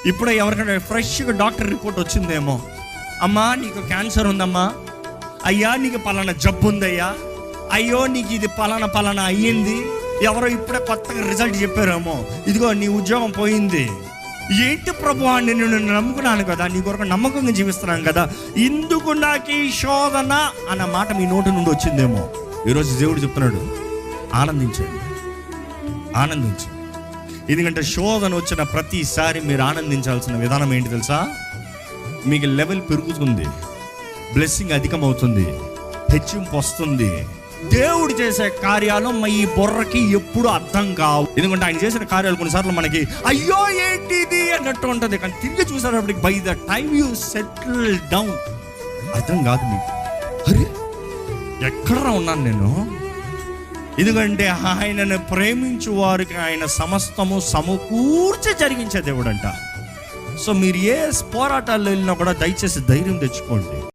ఇప్పుడే ఎవరికైనా ఫ్రెష్గా డాక్టర్ రిపోర్ట్ వచ్చిందేమో, అమ్మా నీకు క్యాన్సర్ ఉందమ్మా, అయ్యా నీకు పలానా జబ్బు ఉందయ్యా, అయ్యో నీకు ఇది పలానా అయ్యింది, ఎవరో ఇప్పుడే కొత్తగా రిజల్ట్ చెప్పారేమో, ఇదిగో నీ ఉద్యోగం పోయింది. ఏంటి ప్రభువా, నేను నమ్ముకున్నాను కదా, నీ కొరకు నమ్మకంగా జీవిస్తున్నాను కదా, ఇందుకు నాకు ఈ శోధన అన్న మాట మీ నోటి నుండి వచ్చిందేమో. ఈరోజు దేవుడు చెప్తున్నాడు, ఆనందించండి. ఎందుకంటే శోధన వచ్చిన ప్రతిసారి మీరు ఆనందించాల్సిన విధానం ఏంటి తెలుసా? మీకు లెవెల్ పెరుగుతుంది, బ్లెస్సింగ్ అధికమవుతుంది, హెచ్చింపు వస్తుంది. దేవుడు చేసే కార్యాలు ఈ బుర్రకి ఎప్పుడు అర్థం కావు. ఎందుకంటే ఆయన చేసిన కార్యాలు కొన్నిసార్లు మనకి అయ్యో ఏంటిది అన్నట్టు ఉంటుంది, కానీ తిరిగి చూసేటప్పటికి by the time you settle down అర్థం కాదు మీకు. అరే ఎక్కడ ఉన్నాను నేను? ఎందుకంటే ఆయనను ప్రేమించు వారికి ఆయన సమస్తము సమకూర్చి జరిగించే దేవుడు అంట. సో మీరు ఏ పోరాటాల్లో వెళ్ళినా కూడా దయచేసి ధైర్యం తెచ్చుకోండి.